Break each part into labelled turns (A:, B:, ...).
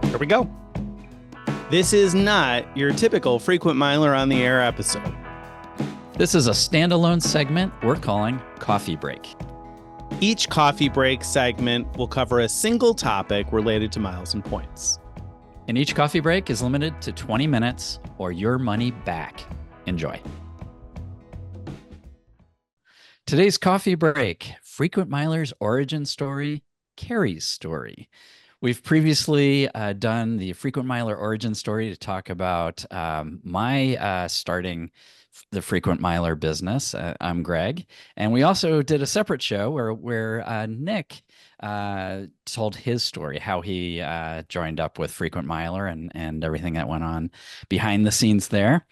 A: Here we go. This is not your typical Frequent Miler on the Air episode.
B: This is a standalone segment we're calling Coffee Break.
A: Each coffee break segment will cover a single topic related to miles and points.
B: And each coffee break is limited to 20 minutes or your money back. Enjoy. Today's coffee break, Frequent Miler's origin story, Carrie's story. We've previously done the Frequent Miler origin story to talk about my starting the Frequent Miler business. I'm Greg. And we also did a separate show where Nick told his story, how he joined up with Frequent Miler and everything that went on behind the scenes there.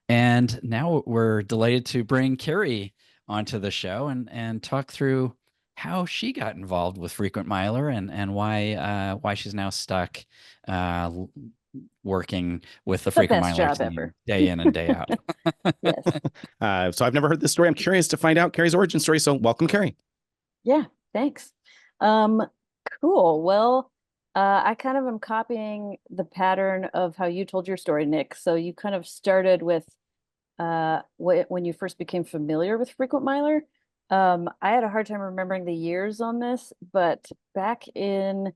B: And now we're delighted to bring Carrie onto the show and talk through how she got involved with Frequent Miler and why she's now stuck working with the Frequent Miler team day in and day out.
A: Yes. So I've never heard this story. I'm curious to find out Carrie's origin story. So welcome, Carrie.
C: Yeah, thanks. Cool. Well, I kind of am copying the pattern of how you told your story, Nick. So you kind of started with when you first became familiar with Frequent Miler. I had a hard time remembering the years on this, but back in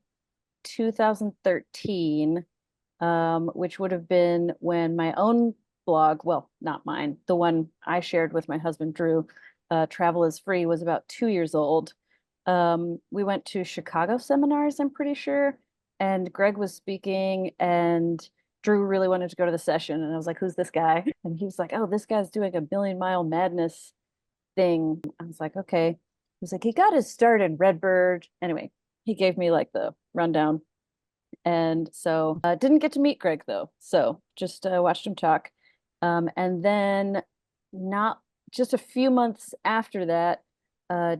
C: 2013, which would have been when my own blog, well, not mine, the one I shared with my husband, Drew, Travel is Free, was about 2 years old. We went to Chicago seminars, I'm pretty sure, and Greg was speaking, and Drew really wanted to go to the session, and I was like, who's this guy? And he was like, oh, this guy's doing a Million Mile Madness thing. I was like, okay. He was like, he got his start in Redbird. Anyway, he gave me like the rundown. And so didn't get to meet Greg though. So just watched him talk. And then not just a few months after that,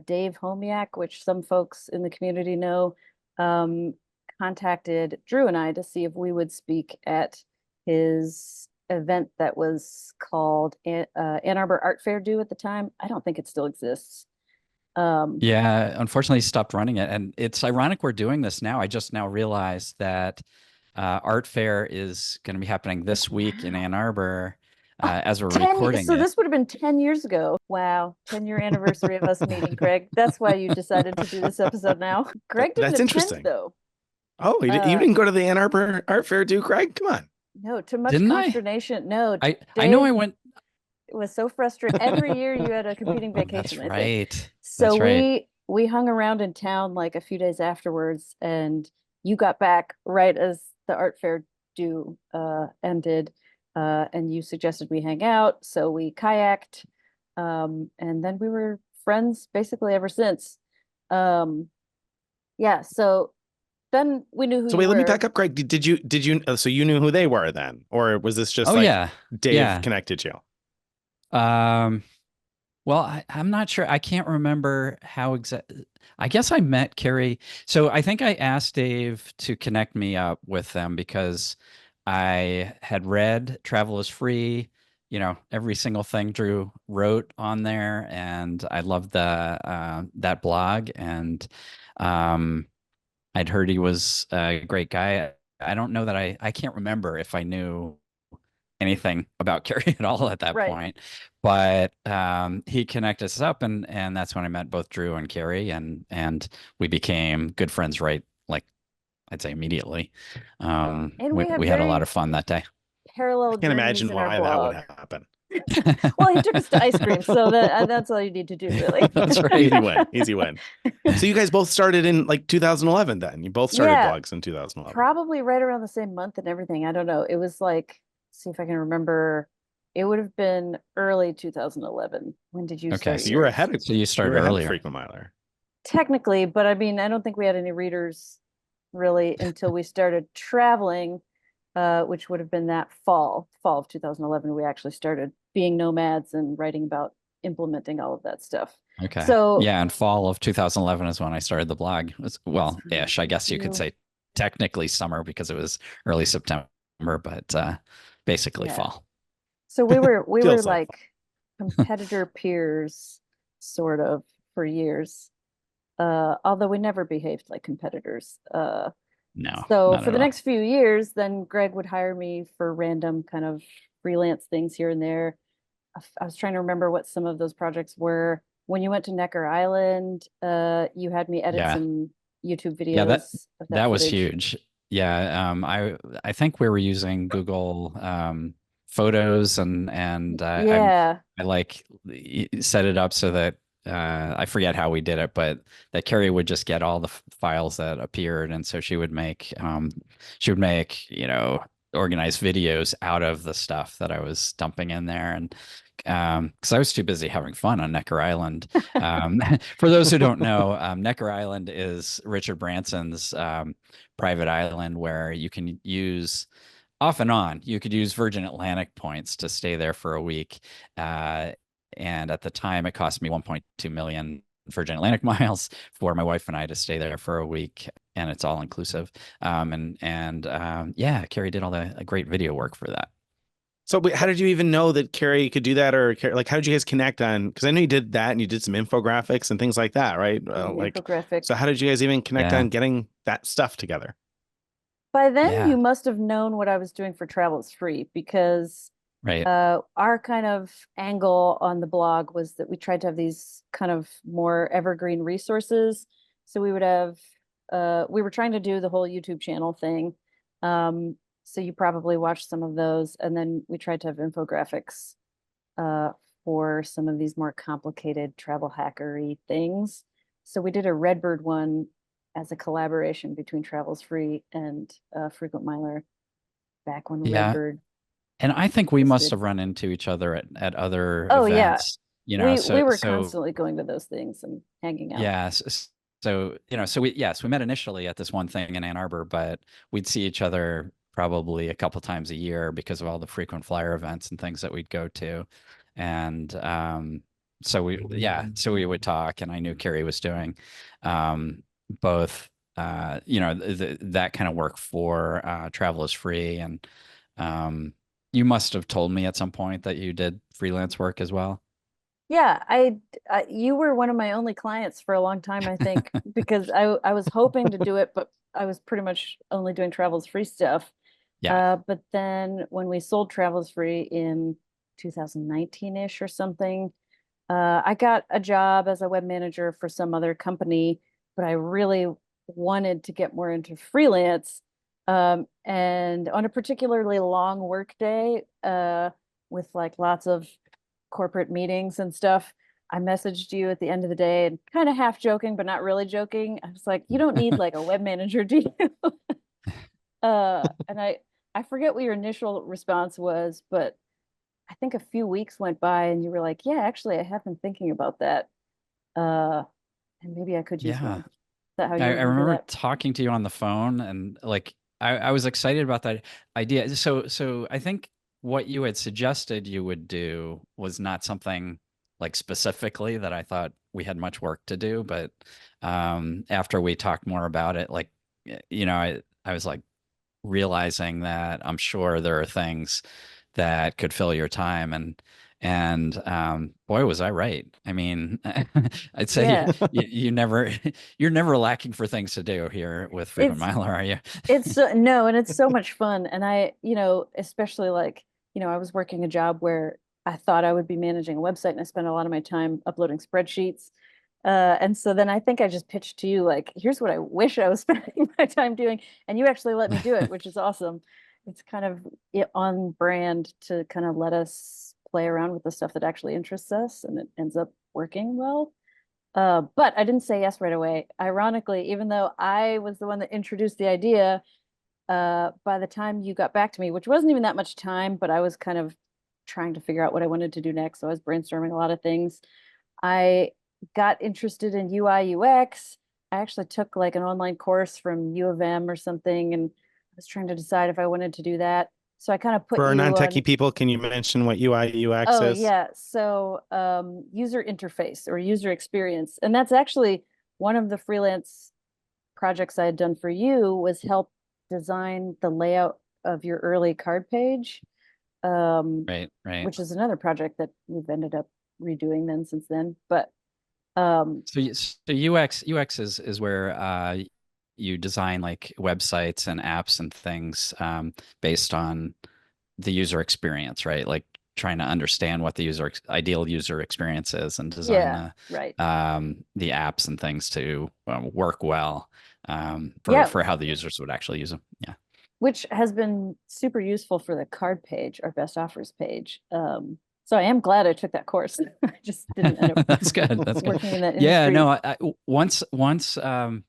C: Dave Homiak, which some folks in the community know, contacted Drew and I to see if we would speak at his event that was called Ann Arbor Art Fair Do at the time. I don't think it still exists.
B: Yeah, unfortunately stopped running it. And it's ironic we're doing this now. I just now realized that Art Fair is going to be happening this week in Ann Arbor as we're recording
C: so this would have been 10 years ago. Wow. 10-year anniversary of us meeting, Greg. That's why you decided to do this episode now. Greg didn't
A: That's
C: attend,
A: interesting.
C: though.
A: Oh, you didn't go to the Ann Arbor Art Fair, do Greg? Come on.
C: No, too much
B: Didn't
C: consternation. No,
B: I know I went.
C: It was so frustrating. Every year you had a competing vacation.
B: That's right.
C: So
B: That's right.
C: we hung around in town like a few days afterwards, and you got back right as the art fair do ended, and you suggested we hang out. So we kayaked, and then we were friends basically ever since. Yeah. So then we knew who.
A: So wait, let me back up, Greg. Did you? So you knew who they were then, or was this just Dave connected you?
B: Well, I'm not sure. I can't remember how exactly. I guess I met Carrie. So I think I asked Dave to connect me up with them because I had read Travel is Free, every single thing Drew wrote on there, and I loved that blog, and I'd heard he was a great guy. I don't know that I can't remember if I knew anything about Carrie at all at that point, but he connected us up, and that's when I met both Drew and Carrie, and we became good friends like I'd say immediately. And we had a lot of fun that day.
C: Parallel.
A: I can't imagine why that would happen.
C: Well, he took us to ice cream, so that's all you need to do, really.
B: That's right.
A: Easy win. So you guys both started in like 2011 then? You both started blogs in 2011?
C: Probably right around the same month and everything. I don't know. It was like, see if I can remember. It would have been early 2011. When did you start?
B: Okay,
A: so you were ahead of.
B: So you started earlier.
A: Frequent Miler.
C: Technically, but I mean, I don't think we had any readers really until we started traveling, which would have been that fall of 2011. We actually started being nomads and writing about implementing all of that stuff.
B: Okay.
C: So
B: yeah, and fall of 2011 is when I started the blog. Ish, I guess you could say technically summer because it was early September, but basically fall.
C: So we were like competitor peers sort of for years. Although we never behaved like competitors.
B: No,
C: So
B: not
C: for
B: at
C: the
B: all.
C: next few years, then Greg would hire me for random kind of freelance things here and there. I was trying to remember what some of those projects were. When you went to Necker Island, you had me edit
B: Yeah.
C: some YouTube
B: Yeah,
C: videos of
B: that
C: that
B: was
C: footage.
B: huge. Yeah, I think we were using Google Photos, and
C: Yeah.
B: I like set it up so that I forget how we did it, but that Carrie would just get all the files that appeared, and so she would make, organized videos out of the stuff that I was dumping in there, and because I was too busy having fun on Necker Island. For those who don't know, Necker Island is Richard Branson's private island where you can use off and on. You could use Virgin Atlantic points to stay there for a week. Uh, and at the time, it cost me 1.2 million Virgin Atlantic miles for my wife and I to stay there for a week, and it's all inclusive. Yeah, Carrie did all the great video work for that.
A: So how did you even know that Carrie could do that, or like how did you guys connect on? Because I know you did that and you did some infographics and things like that, right?
C: An
A: Like,
C: infographic.
A: so how did you guys even connect
B: Yeah,
A: on getting that stuff together?
C: By then, you
B: yeah,
C: must have known what I was doing for Travel is Free because
B: right.
C: our kind of angle on the blog was that we tried to have these kind of more evergreen resources. So we would have, we were trying to do the whole YouTube channel thing. So you probably watched some of those. And then we tried to have infographics uh, for some of these more complicated travel hackery things. So we did a Redbird one as a collaboration between Travels Free and Frequent Miler back when
B: Yeah.
C: Redbird
B: And I think we must
C: existed.
B: have run into each other at other
C: Oh yeah,
B: events,
C: we were
B: so
C: constantly going to those things and hanging out.
B: yeah, so we met initially at this one thing in Ann Arbor, but we'd see each other probably a couple times a year because of all the frequent flyer events and things that we'd go to. And so we would talk, and I knew Carrie was doing both that kind of work for Travel is Free, and um you must have told me at some point that you did freelance work as well.
C: Yeah, you were one of my only clients for a long time, I think, because I was hoping to do it, but I was pretty much only doing Travels Free stuff.
B: Yeah.
C: But then when we sold Travels Free in 2019-ish or something, I got a job as a web manager for some other company, but I really wanted to get more into freelance. And on a particularly long work day, with like lots of corporate meetings and stuff, I messaged you at the end of the day and kind of half joking, but not really joking. I was like, you don't need like a web manager, do you? And I forget what your initial response was, but I think a few weeks went by and you were like, yeah, actually, I have been thinking about that. Uh, and maybe I could use one.
B: Yeah.
C: Is that how you
B: I
C: remember
B: remember
C: that?
B: talking to you on the phone, and like I was excited about that idea. So I think what you had suggested you would do was not something like specifically that I thought we had much work to do, but after we talked more about it, like I was like realizing that I'm sure there are things that could fill your time, and boy, was I right. I mean, I'd say
C: Yeah,
B: you never you're never lacking for things to do here with Frequent
C: it's
B: Miler, are you?
C: no, and it's so much fun. And especially like, I was working a job where I thought I would be managing a website and I spent a lot of my time uploading spreadsheets. And so then I think I just pitched to you, like, here's what I wish I was spending my time doing. And you actually let me do it, which is awesome. It's kind of on brand to kind of let us play around with the stuff that actually interests us and it ends up working well. But I didn't say yes right away. Ironically, even though I was the one that introduced the idea, by the time you got back to me, which wasn't even that much time, but I was kind of trying to figure out what I wanted to do next. So I was brainstorming a lot of things. I got interested in UI UX. I actually took like an online course from U of M or something, and I was trying to decide if I wanted to do that. So I kind of put
A: For our
C: you on.
A: non-techie people, can you mention what UI UX
C: Oh
A: is?
C: yeah, so user interface or user experience, and that's actually one of the freelance projects I had done for you was help design the layout of your early card page, um,
B: Right, right.
C: which is another project that we've ended up redoing then since then. But um,
B: So UX is where you design like websites and apps and things based on the user experience, right? Like trying to understand what the ideal user experience is and design
C: Yeah, right.
B: the apps and things to work well
C: Yeah,
B: for how the users would actually use them. Yeah.
C: which has been super useful for the card page, our best offers page. So I am glad I took that course. I just didn't end up
B: That's good. That's good.
C: working in that
B: Yeah,
C: industry.
B: no,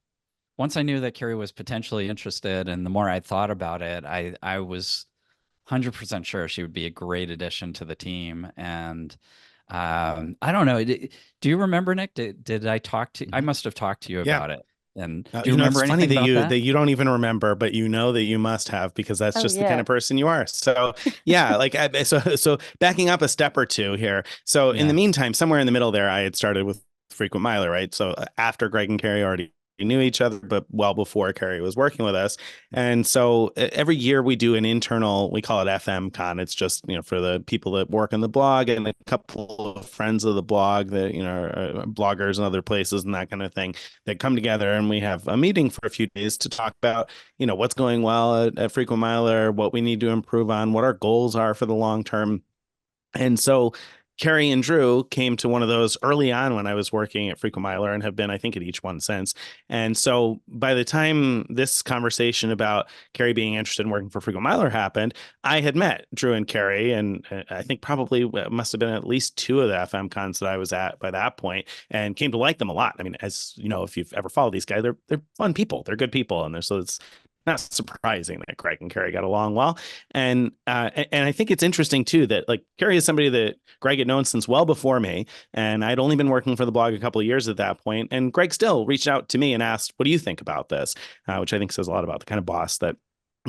B: once I knew that Carrie was potentially interested, and the more I thought about it, I was 100% sure she would be a great addition to the team. And I don't know. Do you remember, Nick? Did I talk to? I must have talked to you
A: Yeah.
B: about it. And do you
A: You know, it's
B: remember
A: funny
B: anything about
A: that
B: that?
A: you don't even remember, but you know that you must have because that's
C: Oh
A: just the kind
C: yeah.
A: of person you are. So yeah, like so backing up a step or two here. So in the
B: Yeah.
A: meantime, somewhere in the middle there, I had started with frequent miler, right? So after Greg and Carrie already knew each other, but well before Carrie was working with us. And so every year we do an internal, we call it FM Con. It's just, for the people that work on the blog and a couple of friends of the blog that, are bloggers and other places and that kind of thing that come together, and we have a meeting for a few days to talk about, what's going well at Frequent Miler, what we need to improve on, what our goals are for the long term. And so Carrie and Drew came to one of those early on when I was working at Frequent Miler and have been, I think, at each one since. And so by the time this conversation about Carrie being interested in working for Frequent Miler happened, I had met Drew and Carrie, and I think probably must have been at least two of the FM cons that I was at by that point, and came to like them a lot. I mean, as you know, if you've ever followed these guys, they're fun people, they're good people, and so it's not surprising that Greg and Carrie got along well. And I think it's interesting too that like Carrie is somebody that Greg had known since well before me, and I'd only been working for the blog a couple of years at that point. And Greg still reached out to me and asked, "What do you think about this?" Which I think says a lot about the kind of boss that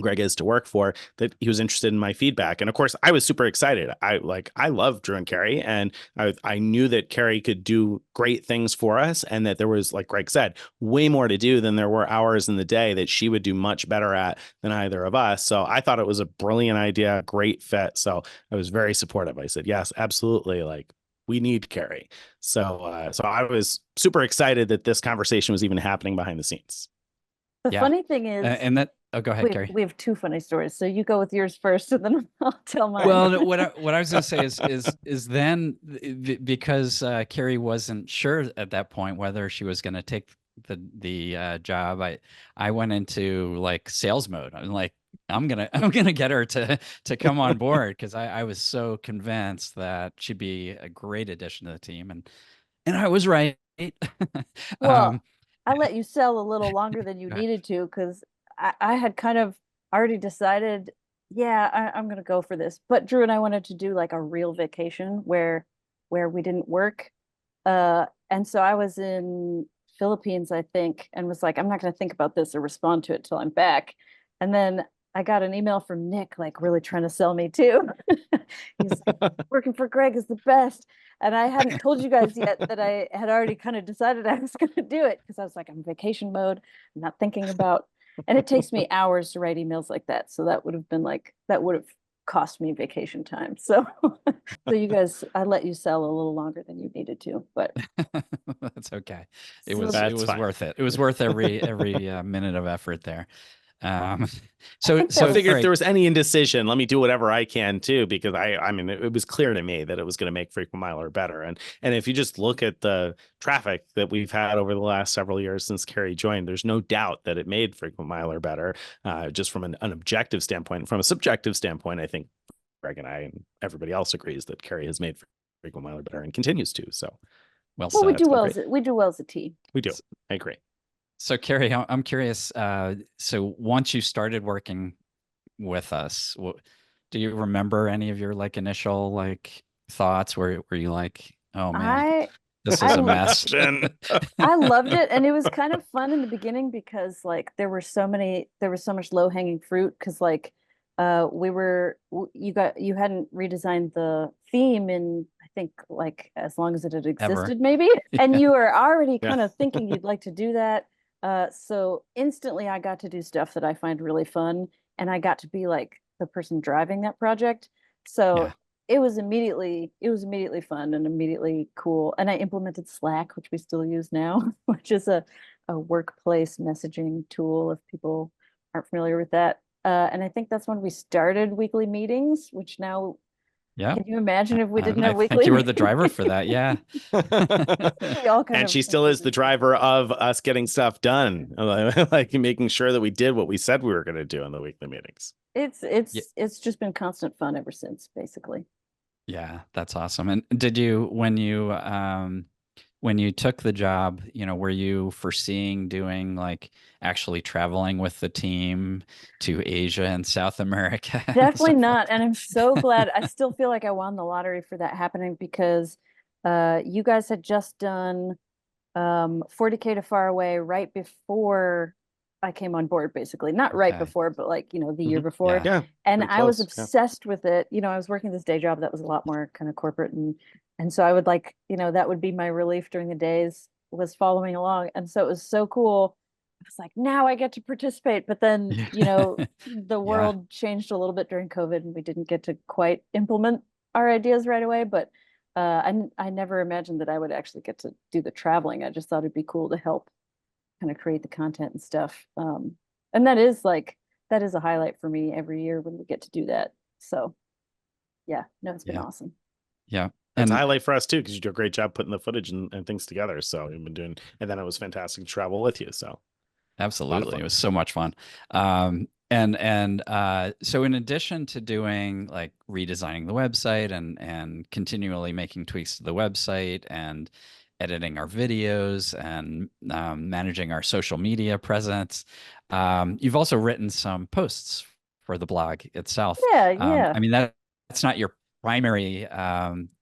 A: Greg is to work for, that he was interested in my feedback. And of course, I was super excited. I love Drew and Carrie, and I knew that Carrie could do great things for us, and that there was, like Greg said, way more to do than there were hours in the day that she would do much better at than either of us. So I thought it was a brilliant idea, great fit. So I was very supportive. I said, yes, absolutely. Like, we need Carrie. So I was super excited that this conversation was even happening behind the scenes.
C: The
B: Yeah.
C: funny thing is,
B: And that, oh, go ahead,
C: we
B: Carrie.
C: we have two funny stories. So you go with yours first, and then I'll tell mine.
B: Well, no, what I was going to say is then because Carrie wasn't sure at that point whether she was going to take the job, I went into like sales mode. I'm like, I'm gonna get her to come on board because I was so convinced that she'd be a great addition to the team, and I was right.
C: Well,
B: um,
C: I let you sell a little longer than you
B: go ahead.
C: needed to because I had kind of already decided, yeah, I'm gonna go for this. But Drew and I wanted to do like a real vacation where we didn't work. And so I was in Philippines, I think, and was like, I'm not gonna think about this or respond to it till I'm back. And then I got an email from Nick, like really trying to sell me too. He's like, working for Greg is the best. And I hadn't told you guys yet that I had already kind of decided I was going to do it because I was like, I'm in vacation mode. I'm not thinking about, and it takes me hours to write emails like that. So that would have been like, that would have cost me vacation time. So, so you guys, I let you sell a little longer than you needed to, but
B: That's okay. It
C: so
B: was
A: fine.
B: worth it. It was worth every minute of effort there.
C: I
B: So
C: think
A: So
C: that
A: I
C: was,
A: figured
B: all
A: if there
B: right.
A: was any indecision, let me do whatever I can too, because I mean, it was clear to me that it was going to make Frequent Miler better. And if you just look at the traffic that we've had over the last several years since Carrie joined, there's no doubt that it made Frequent Miler better, just from an objective standpoint. From a subjective standpoint, I think Greg and I and everybody else agrees that Carrie has made Frequent Miler better and continues to. So
B: Well
C: well, we
B: said.
C: do
A: that's been
C: well
A: great.
C: as we do well as a team.
A: We do. I agree.
B: So Carrie, I'm curious. So once you started working with us, do you remember any of your like initial like thoughts? Were you like, oh man,
C: I
B: this is
C: I
B: a mess?
C: I loved it, and it was kind of fun in the beginning because like there was so much low hanging fruit because like you hadn't redesigned the theme in I think like as long as it had
B: Ever?
C: existed maybe, and you were already
A: Yeah.
C: kind of thinking you'd like to do that. So instantly I got to do stuff that I find really fun, and I got to be like the person driving that project. So
B: Yeah.
C: it was immediately fun and immediately cool. And I implemented Slack, which we still use now, which is a a workplace messaging tool if people aren't familiar with that. And I think that's when we started weekly meetings, which now,
B: Yeah.
C: can you imagine if we didn't
B: I
C: have
B: think
C: weekly
B: you were the
C: meetings?
B: driver for that. Yeah.
C: We all kind
A: And
C: of
A: she still is the driver of us getting stuff done, like making sure that we did what we said we were going to do in the weekly meetings.
B: Yeah.
C: It's just been constant fun ever since, basically.
B: Yeah, that's awesome. And did you, when you took the job, were you foreseeing doing like actually traveling with the team to Asia and South America and
C: Definitely
B: stuff like
C: not. And I'm so glad. I still feel like I won the lottery for that happening because you guys had just done 40K to Far Away right before I came on board, basically. Not right
B: Okay.
C: before, but like, the year
A: Mhm.
C: before.
B: Yeah.
A: Yeah,
C: And
A: pretty
C: I was
A: close. Yeah.
C: obsessed with it. I was working this day job that was a lot more kind of corporate, and so I would like, that would be my relief during the days, was following along. And so it was so cool. I was like, now I get to participate. But then,
B: Yeah.
C: the
B: Yeah.
C: world changed a little bit during COVID and we didn't get to quite implement our ideas right away. But I never imagined that I would actually get to do the traveling. I just thought it'd be cool to help kind of create the content and stuff. And that is a highlight for me every year when we get to do that. So yeah, no, it's been
B: Yeah.
C: awesome.
B: Yeah.
A: It's a
B: And
A: highlight for us too, because you do a great job putting the footage and things together. So we've been doing, and then it was fantastic to travel with you. So a lot of
B: absolutely. It
A: fun.
B: was so much fun. So in addition to doing like redesigning the website and continually making tweaks to the website and editing our videos and managing our social media presence, you've also written some posts for the blog itself.
C: Yeah, yeah.
B: I mean, that's not your primary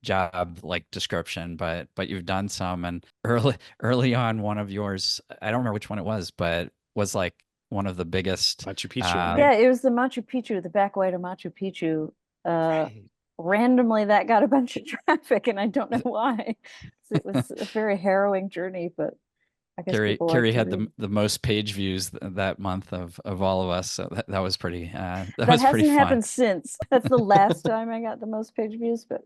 B: job like description, but you've done some. And early on, one of yours, I don't remember which one it was, but was like one of the biggest.
A: Machu Picchu,
B: Uh,
C: Yeah,
A: right?
C: it was the Machu Picchu, the back way to Machu Picchu. Uh,
A: Right.
C: Randomly that got a bunch of traffic and I don't know why. So it was a very harrowing journey, but I guess
B: Carrie
C: people like
B: Carrie
C: to
B: had
C: read.
B: the most page views that month of all of us, so that was pretty that
C: That
B: was pretty
C: hasn't
B: fun.
C: happened since. That's the last time I got the most page views, but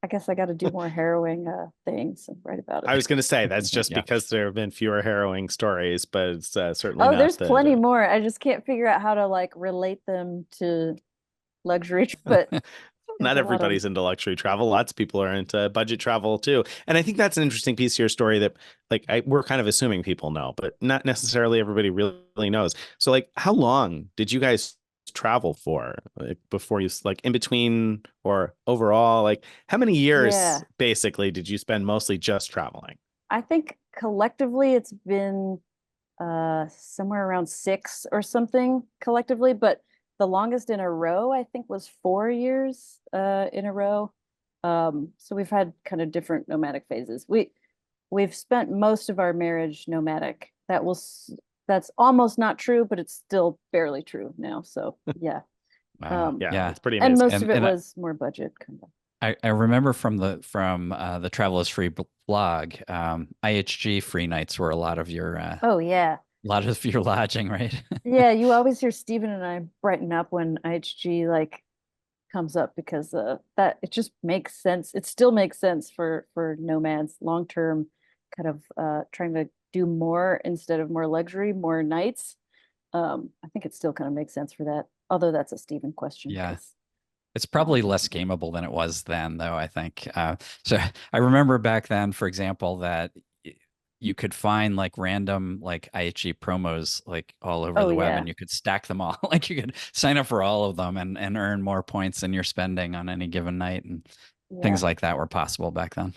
C: I guess I got to do more harrowing things and write about
A: I
C: it.
A: was going to say that's just
B: Yeah.
A: because there have been fewer harrowing stories, but it's certainly
C: Oh,
A: not
C: there's plenty
A: the
C: more. I just can't figure out how to like relate them to luxury, but there's
A: not
C: a lot of them.
A: everybody's into luxury travel. Lots of people are into budget travel too. And I think that's an interesting piece of your story that we're kind of assuming people know, but not necessarily everybody really knows. So like how long did you guys travel for, like, before you, like, in between or overall, like how many years
C: Yeah.
A: basically did you spend mostly just traveling?
C: I think collectively it's been somewhere around 6 or something collectively, but the longest in a row I think was 4 years in a row. So we've had kind of different nomadic phases. We've spent most of our marriage nomadic. That's almost not true, but it's still barely true now. So yeah.
B: Wow.
C: Um,
A: Yeah,
B: Yeah.
A: it's pretty
C: and
A: amazing.
C: most of it
B: And
C: was more budget kind of.
B: I remember from the Travel is Free blog, IHG free nights were
C: Oh yeah.
B: a lot of your lodging, right?
C: Yeah, you always hear Stephen and I brighten up when IHG like comes up because that it just makes sense. It still makes sense for nomads long term, kind of trying to do more instead of more luxury, more nights. I think it still kind of makes sense for that. Although that's a Stephen question
B: Yeah.
C: because
B: It's probably less gameable than it was then, though, I think. So I remember back then, for example, that you could find like random like IHG promos like all over
C: oh
B: the web
C: yeah,
B: and you could stack them all. Like you could sign up for all of them and earn more points than you're spending on any given night. And
C: yeah.
B: things like that were possible back then.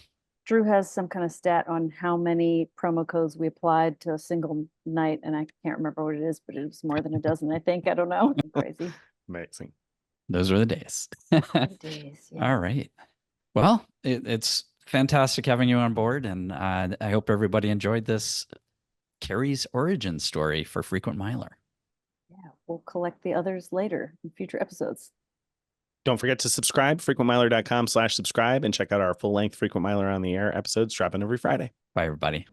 C: Drew has some kind of stat on how many promo codes we applied to a single night, and I can't remember what it is, but it was more than a dozen, I think. I don't know. Crazy.
A: Amazing.
B: Those were the days.
C: The days, yeah.
B: All right. Well, it's fantastic having you on board, and I hope everybody enjoyed this Carrie's origin story for Frequent Miler.
C: Yeah, we'll collect the others later in future episodes.
A: Don't forget to subscribe, frequentmiler.com/subscribe, and check out our full length Frequent Miler on the Air episodes dropping every Friday.
B: Bye, everybody.